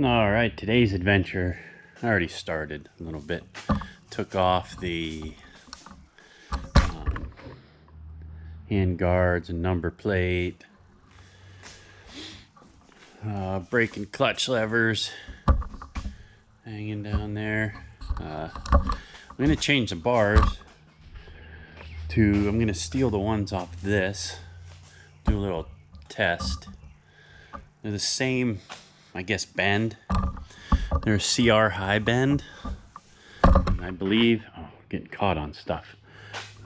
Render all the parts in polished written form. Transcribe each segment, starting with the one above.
Alright, today's adventure, I already started a little bit. Took off the hand guards and number plate, brake and clutch levers hanging down there. I'm going to change the bars I'm going to steal the ones off this, do a little test. They're the same, I guess, bend. They're a CR high bend. And I believe, getting caught on stuff.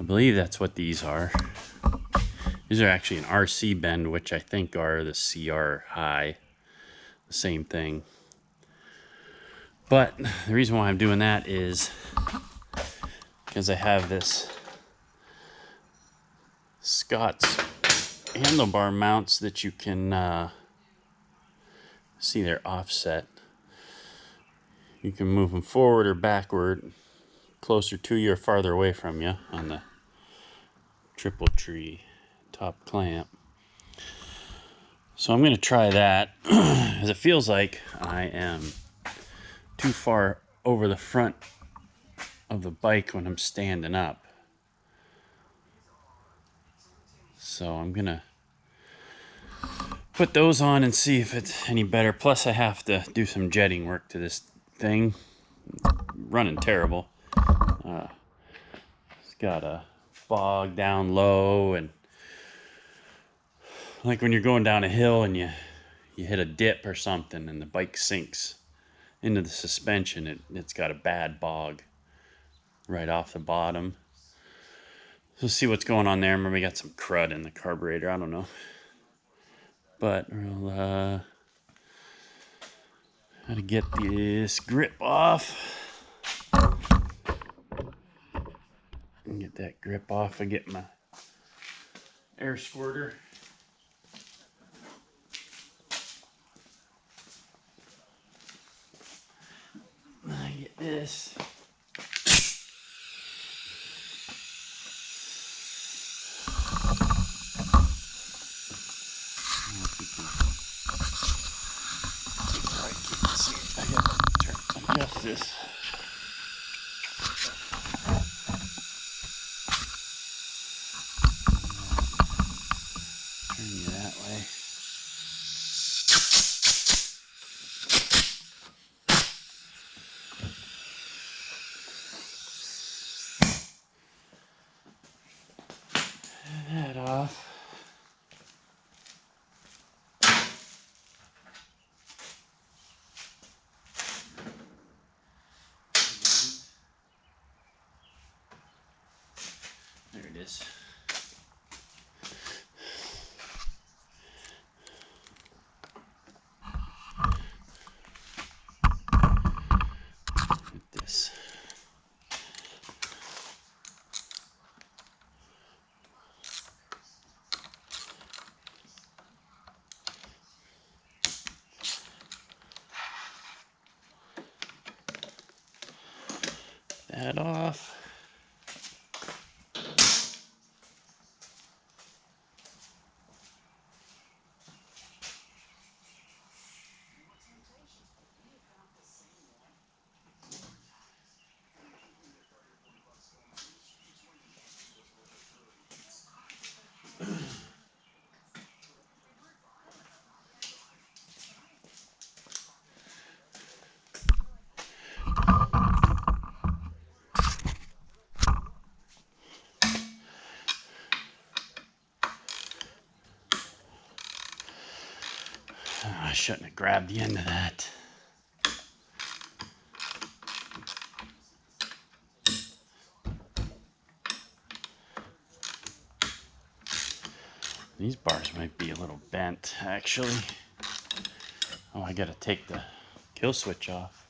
I believe that's what these are. These are actually an RC bend, which I think are the CR high. The same thing. But the reason why I'm doing that is because I have this Scott's handlebar mounts that you can see they're offset. You can move them forward or backward, closer to you or farther away from you on the triple tree top clamp. So I'm going to try that as it feels like I am too far over the front of the bike when I'm standing up. So I'm going to put those on and see if it's any better. Plus I have to do some jetting work to this thing. Running terrible. It's got a bog down low, and like when you're going down a hill and you hit a dip or something and the bike sinks into the suspension, it's got a bad bog right off the bottom. So see what's going on there. Maybe we got some crud in the carburetor, I don't know. But we'll how to get this grip off. And get that grip off. I get my air squirter. I get this. Adjust this. Turn you that way. That off. There it is. Like this. That off. I shouldn't have grabbed the end of that. These bars might be a little bent, actually. Oh, I gotta take the kill switch off.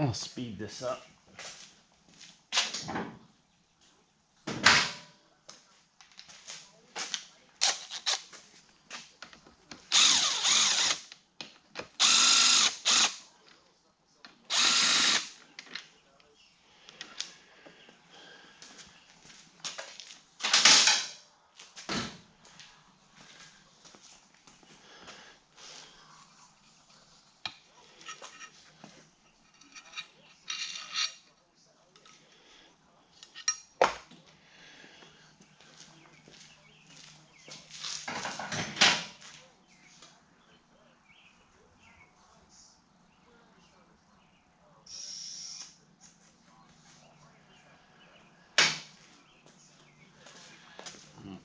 I'll speed this up.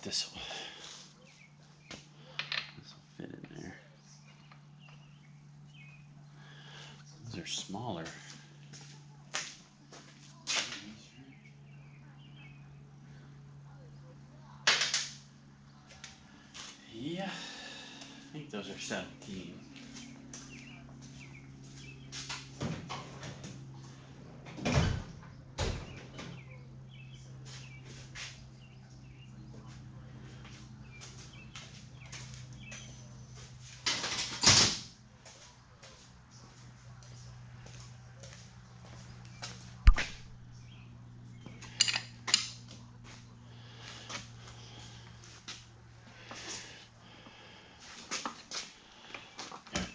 This will fit in there. These are smaller. Yeah, I think those are 17.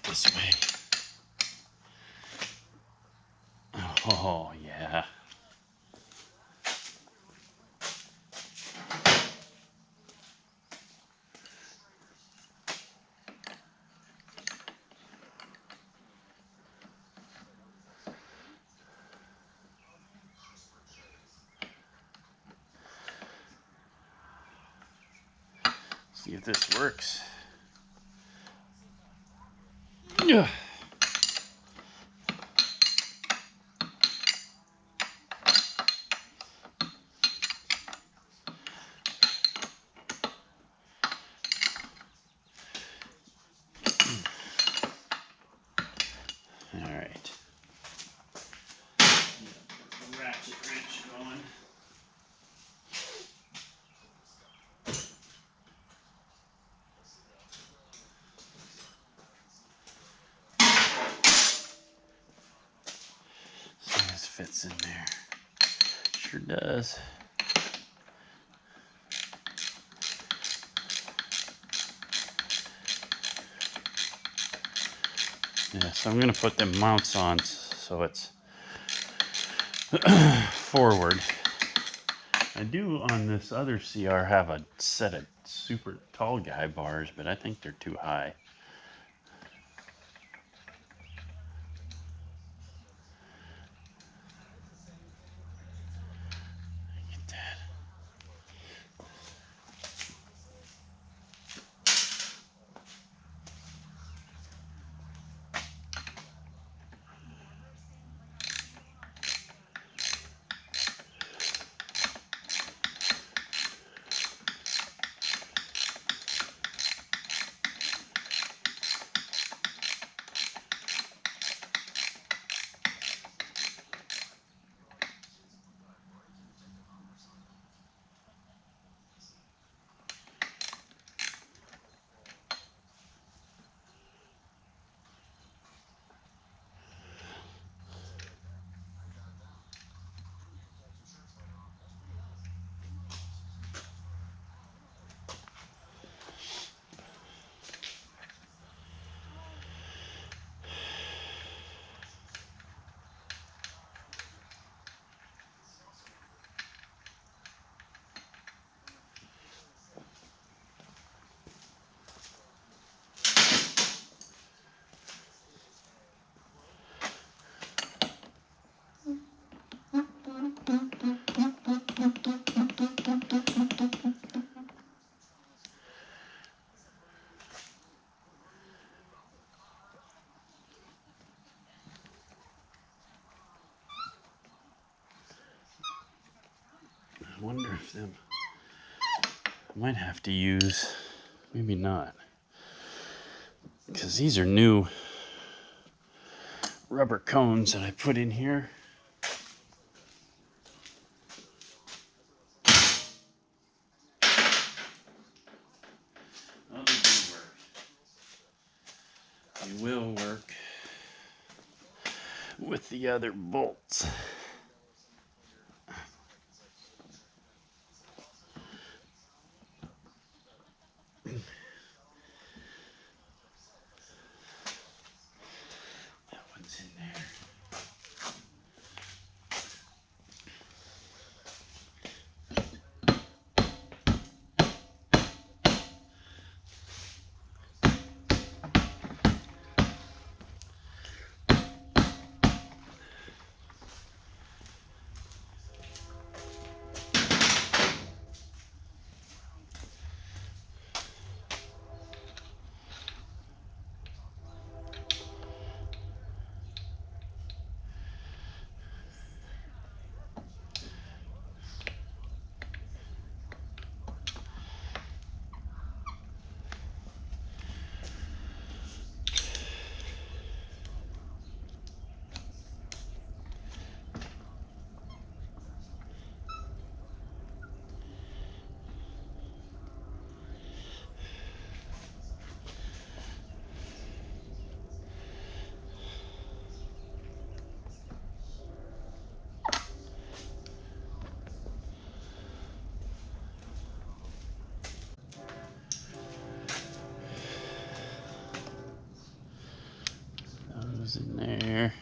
This way. Oh, yeah. See if this works. Yeah. All right. Ratchet wrench going. See if this fits in there. Sure does. Yeah, so I'm going to put the mounts on so it's forward. I do on this other CR have a set of super tall guy bars, but I think they're too high. Get that. I wonder if them. I might have to use, maybe not, because these are new rubber cones that I put in here. Oh, they do work. They will work with the other bolts. That one's in there. Those in there.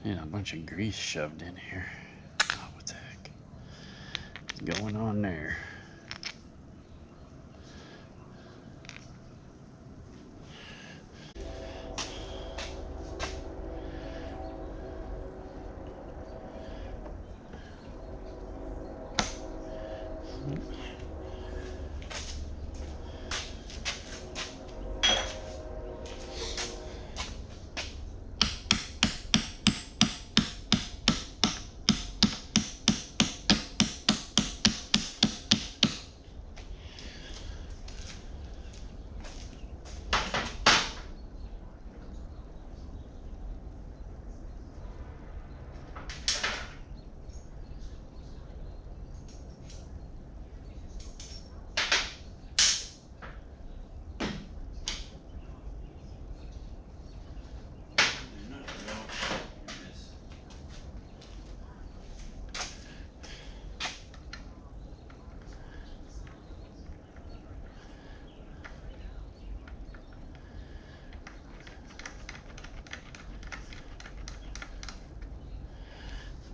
And a bunch of grease shoved in here. Oh, what the heck is going on there?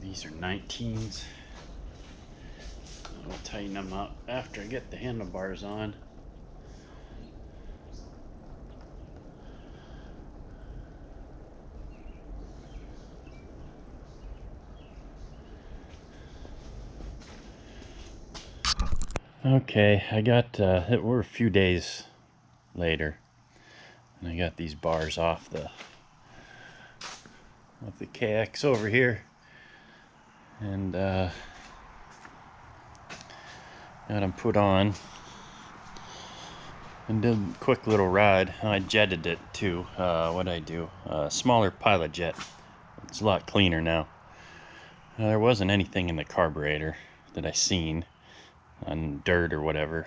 These are 19s. I'll tighten them up after I get the handlebars on. Okay, I got, we're a few days later, and I got these bars off the KX over here, and got them put on, and did a quick little ride. I jetted it too. What'd I do? Smaller pilot jet. It's a lot cleaner now. There wasn't anything in the carburetor that I seen on dirt or whatever.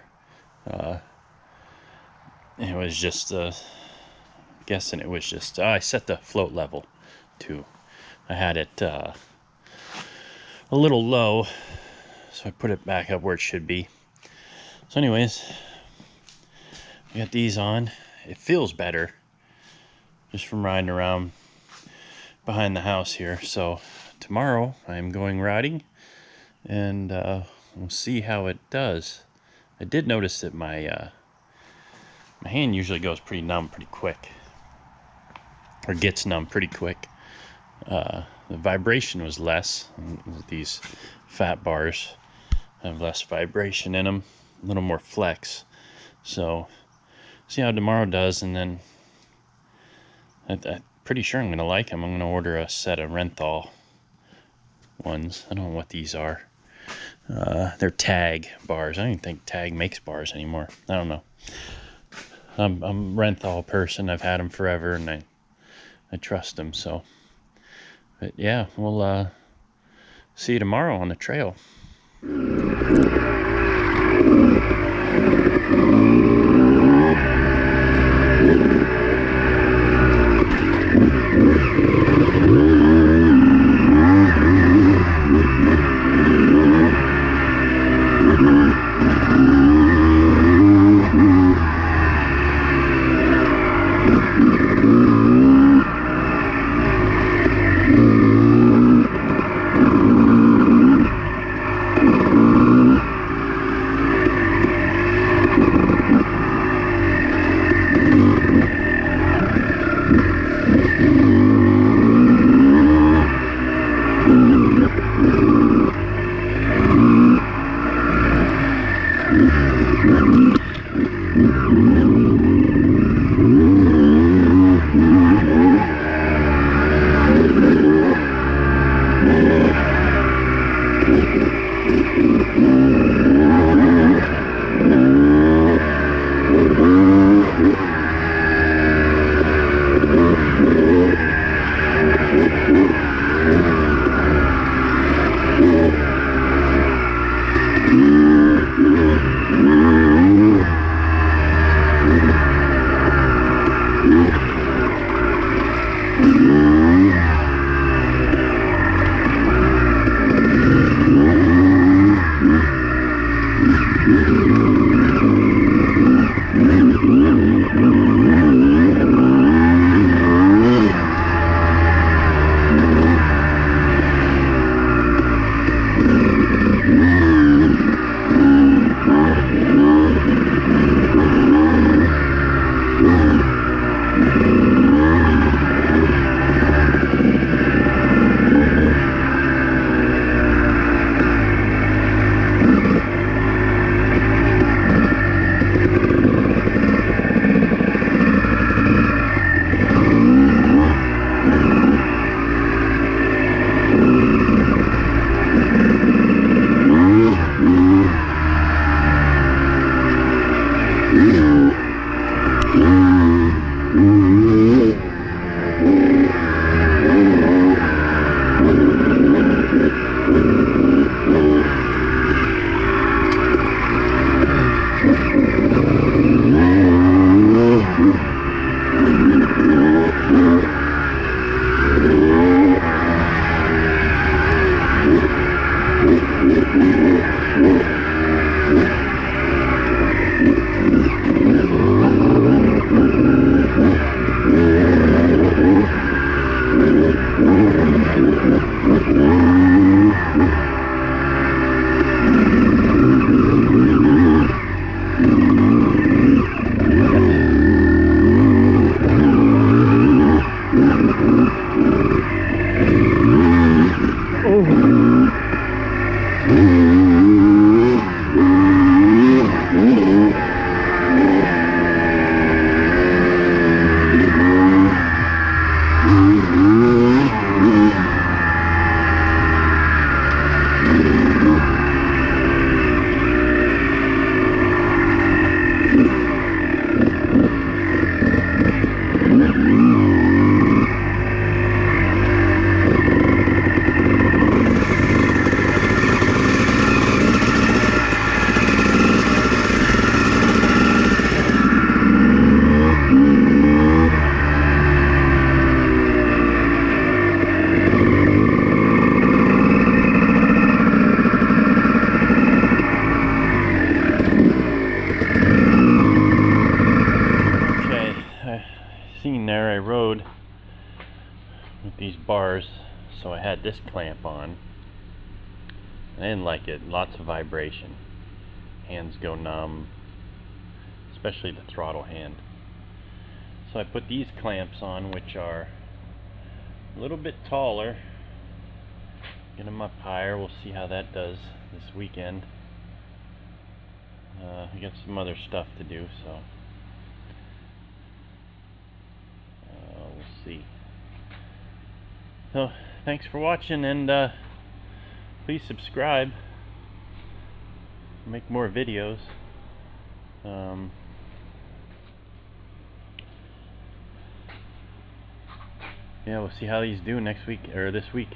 It was just guessing it was just I set the float level too. I had it a little low, so I put it back up where it should be. So anyways, I got these on. It feels better just from riding around behind the house here. So tomorrow I'm going riding, and we'll see how it does. I did notice that my hand usually goes pretty numb pretty quick, or gets numb pretty quick. The vibration was less. These fat bars have less vibration in them, a little more flex. So see how tomorrow does, and then I'm pretty sure I'm gonna like them. I'm gonna order a set of Renthal ones. I don't know what these are. They're Tag bars. I don't even think Tag makes bars anymore. I don't know. I'm a Renthal person. I've had them forever, and I trust them. So, but yeah, we'll see you tomorrow on the trail. There I rode with these bars, so I had this clamp on. I didn't like it. Lots of vibration. Hands go numb, especially the throttle hand. So I put these clamps on, which are a little bit taller. Get them up higher. We'll see how that does this weekend. I got some other stuff to do, so we'll see. So thanks for watching, and please subscribe. Make more videos. Yeah, we'll see how these do next week or this week.